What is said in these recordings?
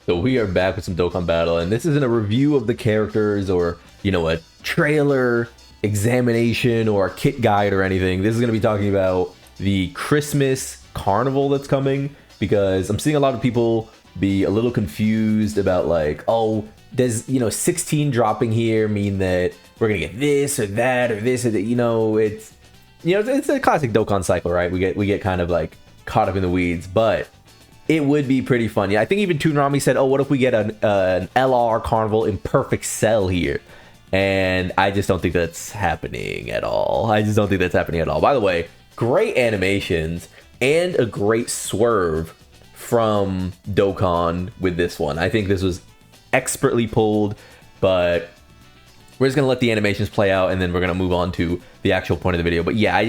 So we are back with some Dokkan Battle, and this isn't a review of the characters or, a trailer examination or a kit guide or anything. This is going to be talking about the Christmas carnival that's coming, because I'm seeing a lot of people be a little confused about like, oh, does, 16 dropping here mean that we're going to get this or that or this or that? It's a classic Dokkan cycle, right? We get kind of like caught up in the weeds, but it would be pretty fun. Yeah, I think even Toonrami said, oh, what if we get an LR Carnival in perfect cell here? And I just don't think that's happening at all. By the way, great animations and a great swerve from Dokkan with this one. I think this was expertly pulled, but we're just going to let the animations play out, and then we're going to move on to the actual point of the video. But yeah,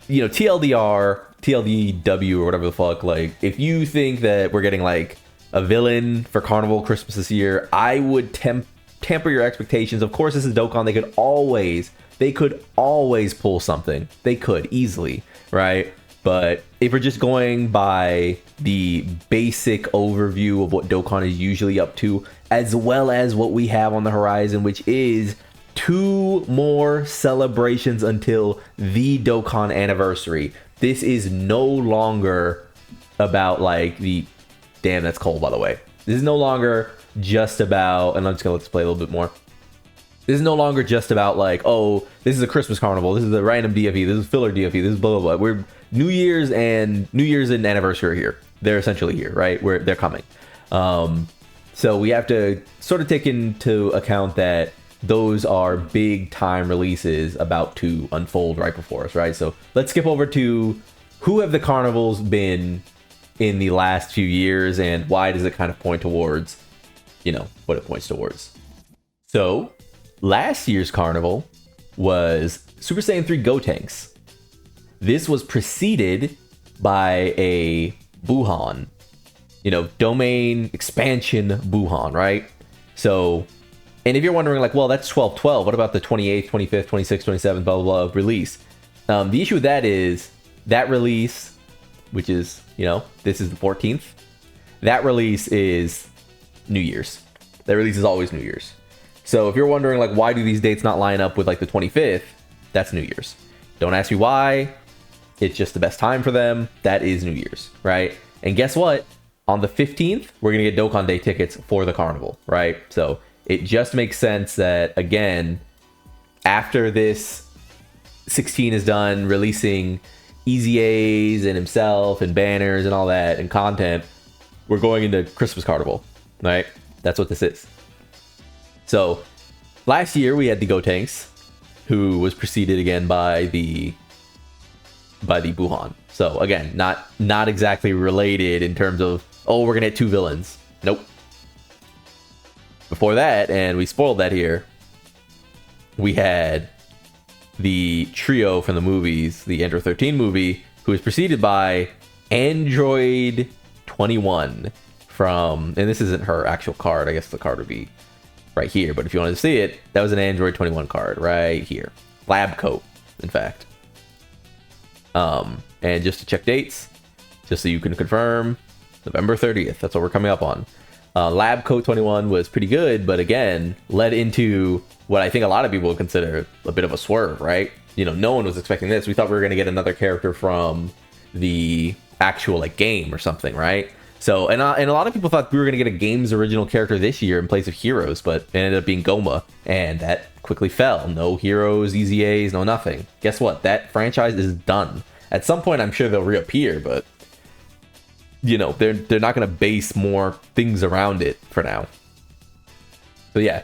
TLDR, TLDW, or whatever the fuck, like, if you think that we're getting like a villain for Carnival Christmas this year, I would tamper your expectations. Of course, this is Dokkan. They could always pull something. They could easily, right? But if we're just going by the basic overview of what Dokkan is usually up to, as well as what we have on the horizon, which is 2 more celebrations until the Dokkan anniversary. This is no longer about like damn, that's cold, by the way. This is no longer just about, and I'm just gonna let this play a little bit more. This is no longer just about like, oh, this is a Christmas carnival, this is a random DFE, this is filler DFE, this is blah blah blah. We're New Year's and anniversary here. They're essentially here, right? They're coming. So we have to sort of take into account that those are big time releases about to unfold right before us, right? So let's skip over to who have the carnivals been in the last few years, and why does it kind of point towards, what it points towards. So last year's carnival was Super Saiyan 3 Gotenks. This was preceded by a Buhan, domain expansion Buhan, right? So, and if you're wondering like, well, that's 12/12, what about the 28th, 25th, 26th, 27th, blah, blah, blah release? The issue with that is that release, which is, this is the 14th. That release is New Year's. That release is always New Year's. So if you're wondering like, why do these dates not line up with like the 25th? That's New Year's. Don't ask me why. It's just the best time for them. That is New Year's, right? And guess what? On the 15th, we're going to get Dokkan Day tickets for the carnival, right? So it just makes sense that, again, after this 16 is done releasing EZAs and himself and banners and all that and content, we're going into Christmas Carnival, right? That's what this is. So last year we had the Gotenks, who was preceded again by the Buhan. So again, not exactly related in terms of, oh, we're gonna hit 2 villains. Nope. Before that, and we spoiled that here, we had the trio from the movies, the Android 13 movie, who was preceded by Android 21 from, and this isn't her actual card, I guess the card would be right here, but if you wanted to see it, that was an Android 21 card right here. Lab coat, in fact. And just to check dates, just so you can confirm, November 30th, that's what we're coming up on. Lab Coat 21 was pretty good, but again, led into what I think a lot of people would consider a bit of a swerve, right? No one was expecting this. We thought we were going to get another character from the actual like game or something, right? So, and a lot of people thought we were going to get a game's original character this year in place of Heroes, but it ended up being Goma, and that quickly fell. No Heroes, EZAs, no nothing. Guess what? That franchise is done. At some point, I'm sure they'll reappear, but they're not going to base more things around it for now. So yeah,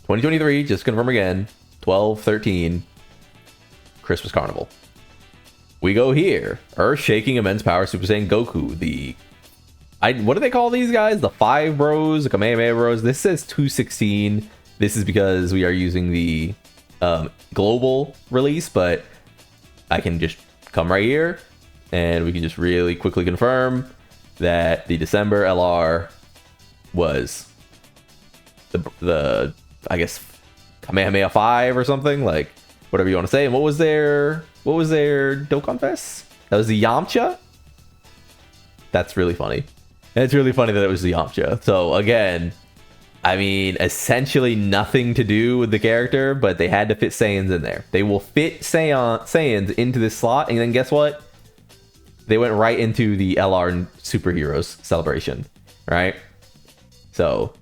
2023, just confirm again, 12/13, Christmas Carnival. We go here, Earth-shaking immense power Super Saiyan Goku, what do they call these guys? The 5 Bros, the Kamehameha Bros. This says 216. This is because we are using the global release, but I can just come right here and we can just really quickly confirm that the December LR was the I guess Kamehameha 5 or something, like whatever you want to say. And what was their Dokkan Fest? That was the Yamcha. That's really funny. And it's really funny that it was the Yamcha. So again, I mean, essentially nothing to do with the character, but they had to fit Saiyans in there. They will fit Saiyans into this slot, and then guess what? They went right into the LR Superheroes celebration, right? So,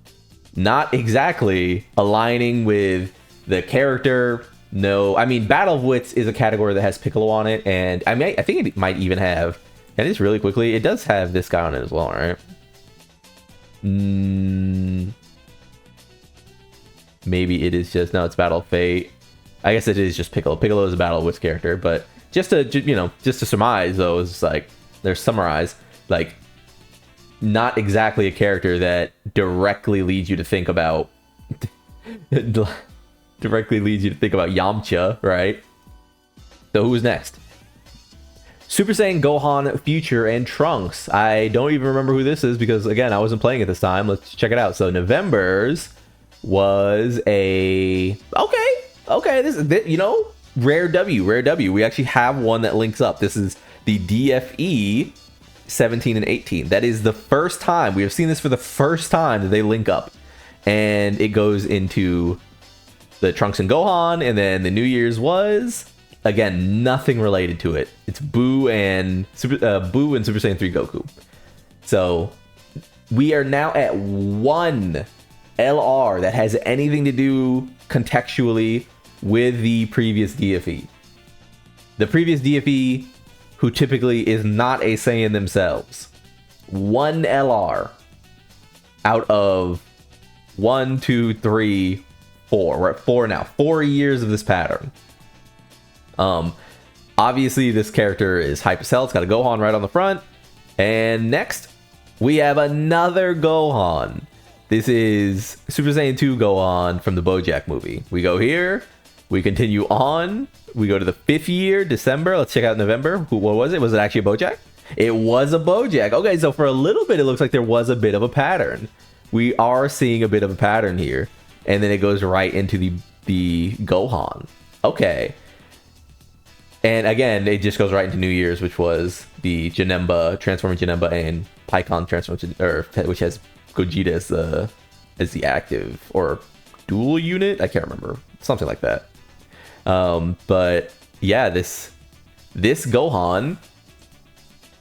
not exactly aligning with the character. No, I mean, Battle of Wits is a category that has Piccolo on it, and I think it might even have, and just really quickly, it does have this guy on it as well, right? Maybe it is just, no, it's Battle of Fate. I guess it is just Piccolo. Piccolo is a Battle of Wits character, but just to surmise, though, is like, they're summarized, like, not exactly a character that directly leads you to think about Yamcha, right? So who's next? Super Saiyan Gohan, Future, and Trunks. I don't even remember who this is because, again, I wasn't playing at this time. Let's check it out. So November's was a... Okay, this you know, rare W. We actually have one that links up. This is the DFE 17 and 18. That is the first time we have seen this, for the first time that they link up, and it goes into the Trunks and Gohan. And then the New Year's was, again, nothing related to it. It's Boo and Super Saiyan 3 Goku. So we are now at one LR that has anything to do contextually with the previous DFE. The previous DFE, who typically is not a Saiyan themselves. One LR out of 1, 2, 3, 4. We're at 4 now. 4 years of this pattern. Obviously, this character is hype as hell. It's got a Gohan right on the front. And next, we have another Gohan. This is Super Saiyan 2 Gohan from the BoJack movie. We go here. We continue on. We go to the 5th year, December. Let's check out November. What was it? Was it actually a BoJack? It was a BoJack. Okay, so for a little bit, it looks like there was a bit of a pattern. We are seeing a bit of a pattern here. And then it goes right into the Gohan. Okay. And again, it just goes right into New Year's, which was the Janemba, Transforming Janemba, and Pikkon Transforming, which has Gogeta as the active or dual unit. I can't remember. Something like that. But yeah, this Gohan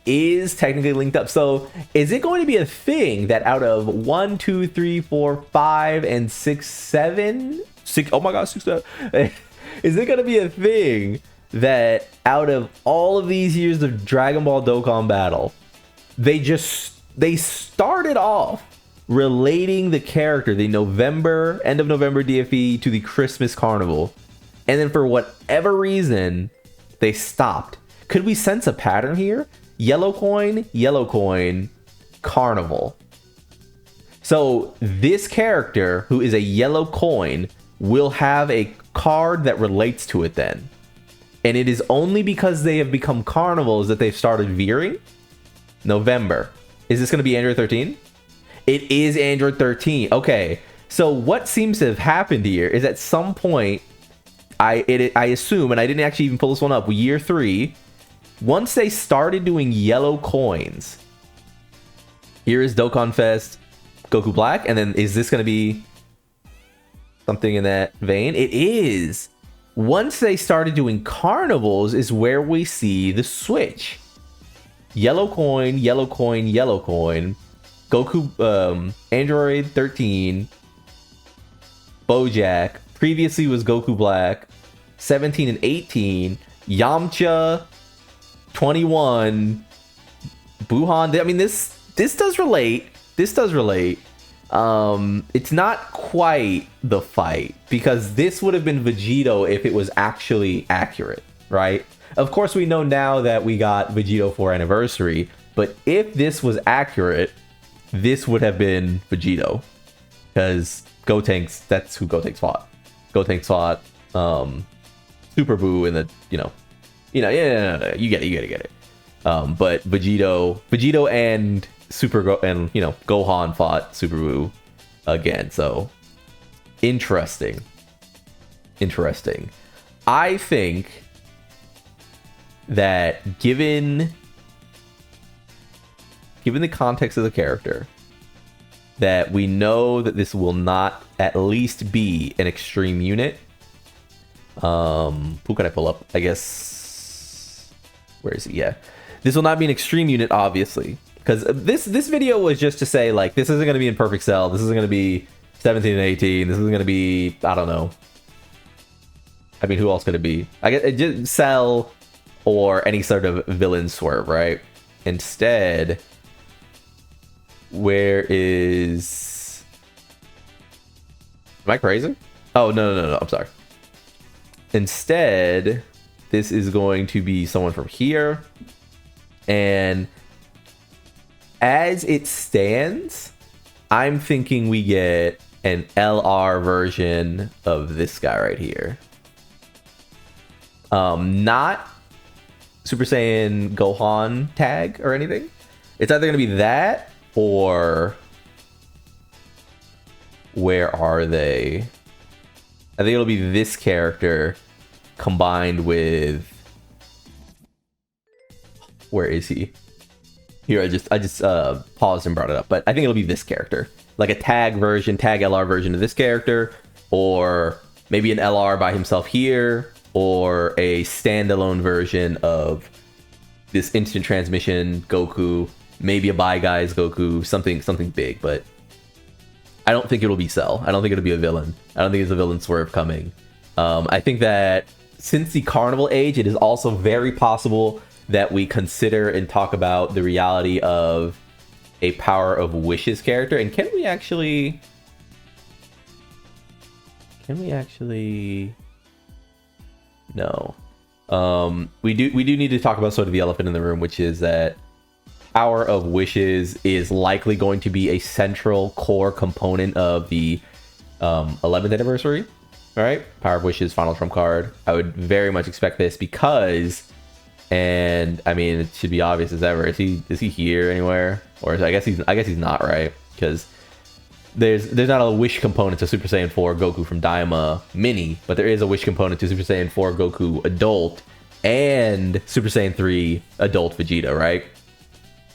is technically linked up. So is it going to be a thing that out of 1, 2, 3, 4, 5, and 6, 7, 6? Oh my God, 6, 7. Is it going to be a thing that out of all of these years of Dragon Ball Dokkan Battle, they started off relating the character, the end of November DFE, to the Christmas Carnival, and then for whatever reason they stopped? Could we sense a pattern here? Yellow coin, Carnival. So this character, who is a yellow coin, will have a card that relates to it then. And it is only because they have become carnivals that they've started veering. November. Is this going to be Android 13? It is Android 13. Okay. So what seems to have happened here is at some point, I assume, and I didn't actually even pull this one up, year 3, once they started doing yellow coins, here is Dokkan Fest Goku Black, and then is this going to be something in that vein? It is. Once they started doing carnivals is where we see the switch. Yellow coin, Goku, Android 13, BoJack, previously was Goku Black, 17 and 18, Yamcha, 21, Buhan. I mean, this does relate. It's not quite the fight, because this would have been Vegito if it was actually accurate, right? Of course, we know now that we got Vegito 4 Anniversary, but if this was accurate, this would have been Vegito, because Gotenks, that's who Gotenks fought. Gotenks fought Super Buu in the, you get it. But Vegito and Gohan fought Super Buu again. So interesting. I think that given given the context of the character, that we know that this will not at least be an extreme unit. Who can I pull up? I guess... Where is he? Yeah. This will not be an extreme unit, obviously. Because this video was just to say, like, this isn't going to be in Perfect Cell. This isn't going to be 17 and 18. This isn't going to be... I don't know. I mean, who else could it be? I guess it just Cell or any sort of villain swerve, right? Instead, where is... Am I crazy? Oh, no. I'm sorry. Instead, this is going to be someone from here. And as it stands, I'm thinking we get an LR version of this guy right here. Not Super Saiyan Gohan tag or anything. It's either going to be that or... Where are they? I think it'll be this character combined with... Where is he? Here, I just paused and brought it up. But I think it'll be this character. Like a tag version, tag LR version of this character. Or maybe an LR by himself here. Or a standalone version of this instant transmission Goku, maybe a Bye Guys Goku, something big, but I don't think it'll be Cell. I don't think it'll be a villain. I don't think there's a villain swerve coming. I think that since the Carnival age, it is also very possible that we consider and talk about the reality of a Power of Wishes character. And can we actually... No. We do need to talk about sort of the elephant in the room, which is that Power of Wishes is likely going to be a central core component of the 11th anniversary. All right, Power of Wishes final trump card. I would very much expect this because, and I mean it should be obvious as ever. Is he here anywhere? Or I guess he's not, right? Because there's not a wish component to Super Saiyan 4 Goku from Daima Mini, but there is a wish component to Super Saiyan 4 Goku Adult and Super Saiyan 3 Adult Vegeta, right?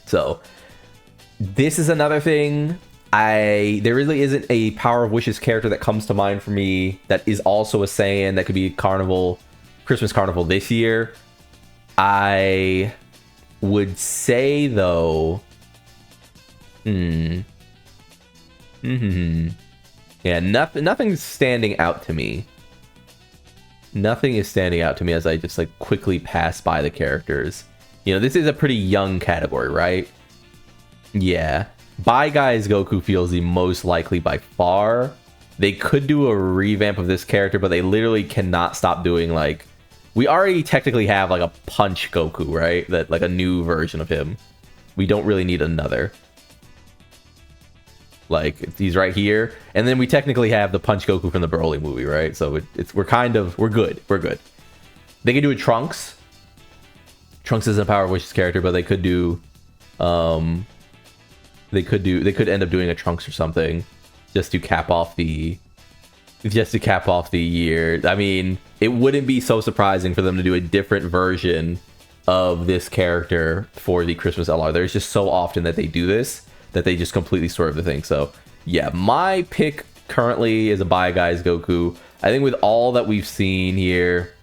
So this is another thing. There really isn't a Power of Wishes character that comes to mind for me that is also a Saiyan that could be Christmas Carnival this year. I would say though, yeah, nothing's standing out to me. Nothing is standing out to me as I just like quickly pass by the characters. You know, this is a pretty young category, right? Yeah. Bye Guys Goku feels the most likely by far. They could do a revamp of this character, but they literally cannot stop doing like... We already technically have like a Punch Goku, right? That like a new version of him. We don't really need another. Like, he's right here. And then we technically have the Punch Goku from the Broly movie, right? So we're good. We're good. They could do a Trunks. Trunks isn't a Power of Wishes character, but they could do... They could end up doing a Trunks or something just to cap off the year. I mean, it wouldn't be so surprising for them to do a different version of this character for the Christmas LR. There's just so often that they do this that they just completely swerve the thing. So yeah, my pick currently is a Bye Guys Goku. I think with all that we've seen here,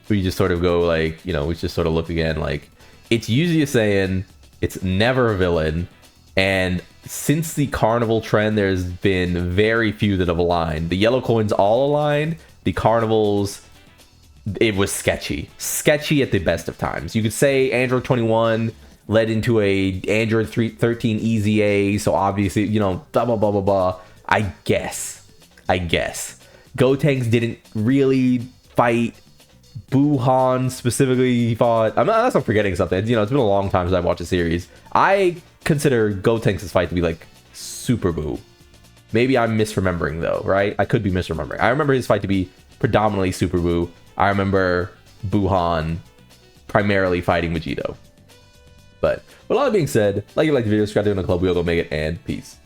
we just sort of go like, you know, we just sort of look again like it's usually a Saiyan, it's never a villain. And since the Carnival trend, there's been very few that have aligned. The yellow coins all aligned. The Carnivals, it was sketchy. Sketchy at the best of times. You could say Android 21 led into a Android 13 EZA, so obviously, you know, blah, blah, blah, blah, blah. I guess. Gotenks didn't really fight. Buhan specifically fought... unless I'm forgetting something. You know, it's been a long time since I've watched a series. I consider Gotenks' fight to be like Super Buu. Maybe I'm misremembering though, right? I could be misremembering. I remember his fight to be predominantly Super Buu. I remember Buhan primarily fighting Vegito. But with all that being said, like the video, subscribe to the club, we'll go make it, and peace.